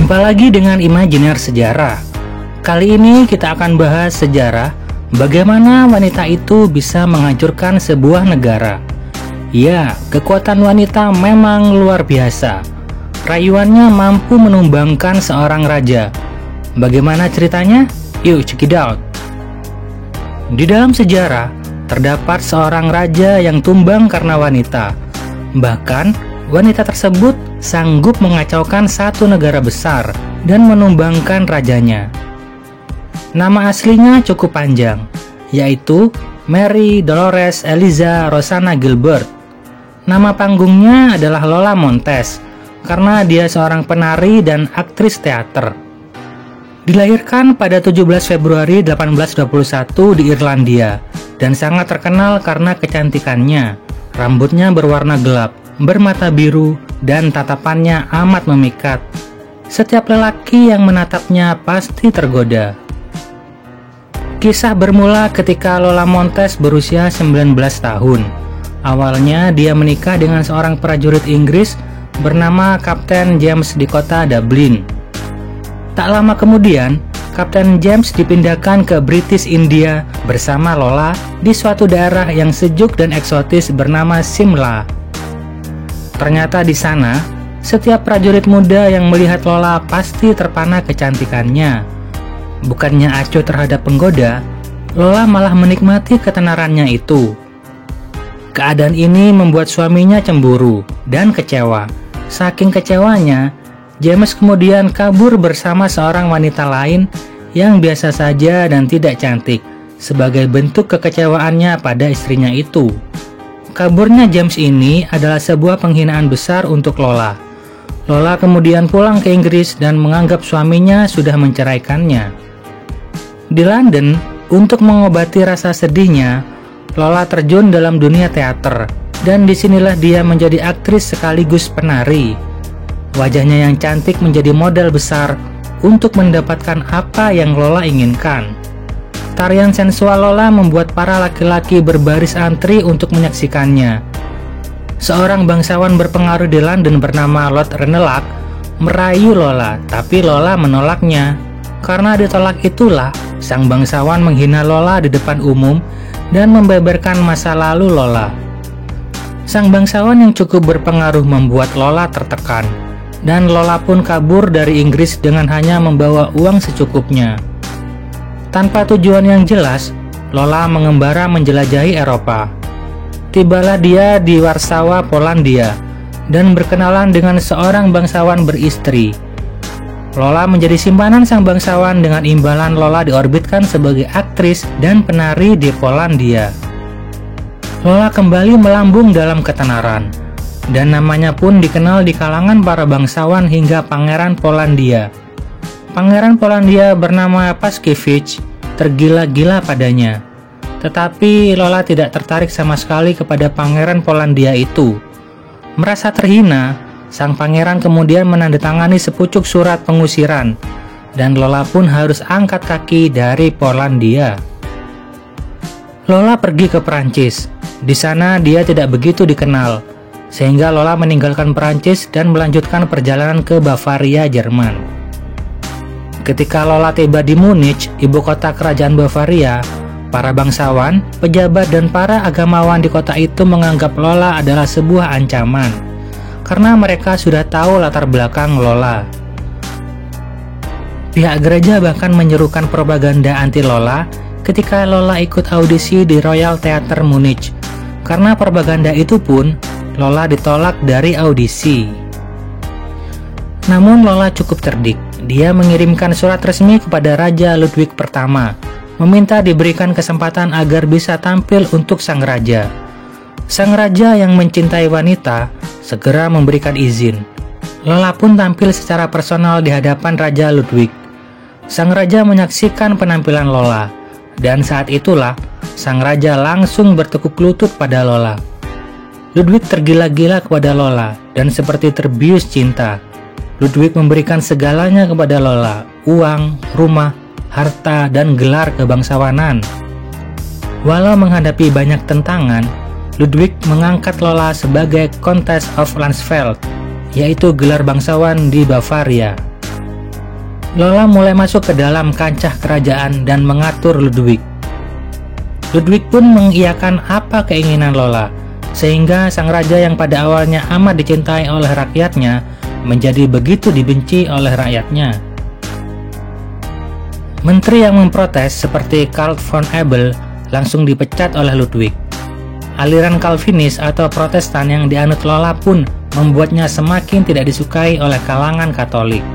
Jumpa lagi dengan Imajiner Sejarah. Kali ini kita akan bahas sejarah bagaimana wanita itu bisa menghancurkan sebuah negara. Ya, kekuatan wanita memang luar biasa. Rayuannya mampu menumbangkan seorang raja. Bagaimana ceritanya? Yuk check it out. Di dalam sejarah, terdapat seorang raja yang tumbang karena wanita. Bahkan, wanita tersebut sanggup mengacaukan satu negara besar dan menumbangkan rajanya. Nama aslinya cukup panjang, yaitu Mary Dolores Eliza Roxana Gilbert. Nama panggungnya adalah Lola Montez, karena dia seorang penari dan aktris teater. Dilahirkan pada 17 Februari 1821 di Irlandia, dan sangat terkenal karena kecantikannya. Rambutnya berwarna gelap, bermata biru, dan tatapannya amat memikat. Setiap lelaki yang menatapnya pasti tergoda. Kisah bermula ketika Lola Montez berusia 19 tahun. Awalnya dia menikah dengan seorang prajurit Inggris bernama Kapten James di kota Dublin. Tak lama kemudian, Kapten James dipindahkan ke British India bersama Lola di suatu daerah yang sejuk dan eksotis bernama Simla. Ternyata di sana, setiap prajurit muda yang melihat Lola pasti terpana kecantikannya. Bukannya acuh terhadap penggoda, Lola malah menikmati ketenarannya itu. Keadaan ini membuat suaminya cemburu dan kecewa. Saking kecewanya, James kemudian kabur bersama seorang wanita lain yang biasa saja dan tidak cantik, sebagai bentuk kekecewaannya pada istrinya itu. Kaburnya James ini adalah sebuah penghinaan besar untuk Lola. Lola kemudian pulang ke Inggris dan menganggap suaminya sudah menceraikannya. Di London, untuk mengobati rasa sedihnya, Lola terjun dalam dunia teater, dan disinilah dia menjadi aktris sekaligus penari. Wajahnya yang cantik menjadi modal besar untuk mendapatkan apa yang Lola inginkan. Tarian sensual Lola membuat para laki-laki berbaris antri untuk menyaksikannya. Seorang bangsawan berpengaruh di London bernama Lord Ranelagh merayu Lola, tapi Lola menolaknya. Karena ditolak itulah, sang bangsawan menghina Lola di depan umum dan membeberkan masa lalu Lola. Sang bangsawan yang cukup berpengaruh membuat Lola tertekan, dan Lola pun kabur dari Inggris dengan hanya membawa uang secukupnya. Tanpa tujuan yang jelas, Lola mengembara menjelajahi Eropa. Tibalah dia di Warsawa, Polandia, dan berkenalan dengan seorang bangsawan beristri. Lola menjadi simpanan sang bangsawan dengan imbalan Lola diorbitkan sebagai aktris dan penari di Polandia. Lola kembali melambung dalam ketenaran, dan namanya pun dikenal di kalangan para bangsawan hingga Pangeran Polandia. Pangeran Polandia bernama Paskiewicz tergila-gila padanya. Tetapi Lola tidak tertarik sama sekali kepada Pangeran Polandia itu. Merasa terhina, sang pangeran kemudian menandatangani sepucuk surat pengusiran, dan Lola pun harus angkat kaki dari Polandia. Lola pergi ke Perancis. Di sana dia tidak begitu dikenal, sehingga Lola meninggalkan Perancis dan melanjutkan perjalanan ke Bavaria, Jerman. Ketika Lola tiba di Munich, ibu kota kerajaan Bavaria, para bangsawan, pejabat, dan para agamawan di kota itu menganggap Lola adalah sebuah ancaman, karena mereka sudah tahu latar belakang Lola. Pihak gereja bahkan menyerukan propaganda anti Lola ketika Lola ikut audisi di Royal Theatre Munich. Karena propaganda itu pun, Lola ditolak dari audisi. Namun Lola cukup cerdik. Dia mengirimkan surat resmi kepada Raja Ludwig pertama, meminta diberikan kesempatan agar bisa tampil untuk sang raja. Sang raja yang mencintai wanita segera memberikan izin. Lola pun tampil secara personal di hadapan Raja Ludwig. Sang raja menyaksikan penampilan Lola, dan saat itulah sang raja langsung bertekuk lutut pada Lola. Ludwig tergila-gila kepada Lola dan seperti terbius cinta. Ludwig memberikan segalanya kepada Lola, uang, rumah, harta, dan gelar kebangsawanan. Walau menghadapi banyak tentangan, Ludwig mengangkat Lola sebagai Countess of Landsfeld, yaitu gelar bangsawan di Bavaria. Lola mulai masuk ke dalam kancah kerajaan dan mengatur Ludwig. Ludwig pun mengiyakan apa keinginan Lola, sehingga sang raja yang pada awalnya amat dicintai oleh rakyatnya menjadi begitu dibenci oleh rakyatnya. Menteri yang memprotes seperti Karl von Abel langsung dipecat oleh Ludwig. Aliran Calvinis atau Protestan yang dianut Lola pun membuatnya semakin tidak disukai oleh kalangan Katolik.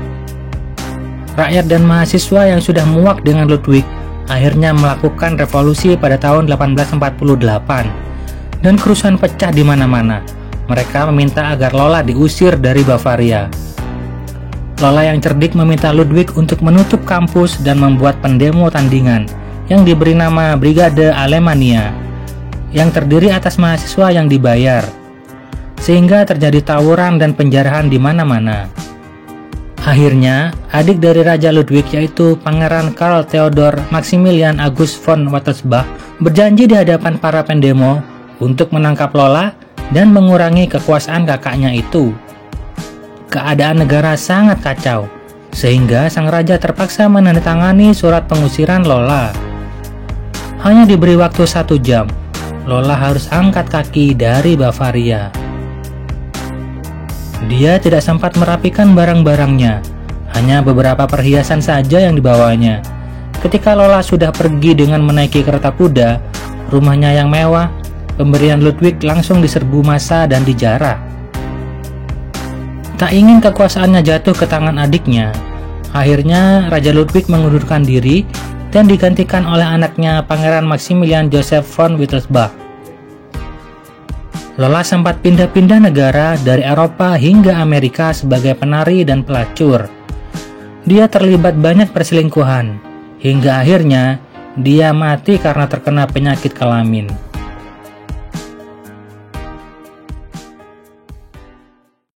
Rakyat dan mahasiswa yang sudah muak dengan Ludwig akhirnya melakukan revolusi pada tahun 1848 dan kerusuhan pecah di mana-mana. Mereka meminta agar Lola diusir dari Bavaria. Lola yang cerdik meminta Ludwig untuk menutup kampus dan membuat pendemo tandingan yang diberi nama Brigade Alemania, yang terdiri atas mahasiswa yang dibayar, sehingga terjadi tawuran dan penjarahan di mana-mana. Akhirnya, adik dari Raja Ludwig yaitu Pangeran Karl Theodor Maximilian August von Wittelsbach berjanji di hadapan para pendemo untuk menangkap Lola dan mengurangi kekuasaan kakaknya itu. Keadaan negara sangat kacau, sehingga sang raja terpaksa menandatangani surat pengusiran Lola. Hanya diberi waktu 1 jam, Lola harus angkat kaki dari Bavaria. Dia tidak sempat merapikan barang-barangnya, hanya beberapa perhiasan saja yang dibawanya. Ketika Lola sudah pergi dengan menaiki kereta kuda, rumahnya yang mewah, pemberian Ludwig langsung diserbu massa dan dijarah. Tak ingin kekuasaannya jatuh ke tangan adiknya, akhirnya Raja Ludwig mengundurkan diri dan digantikan oleh anaknya Pangeran Maximilian Joseph von Wittelsbach. Lola sempat pindah-pindah negara dari Eropa hingga Amerika sebagai penari dan pelacur. Dia terlibat banyak perselingkuhan, hingga akhirnya dia mati karena terkena penyakit kelamin.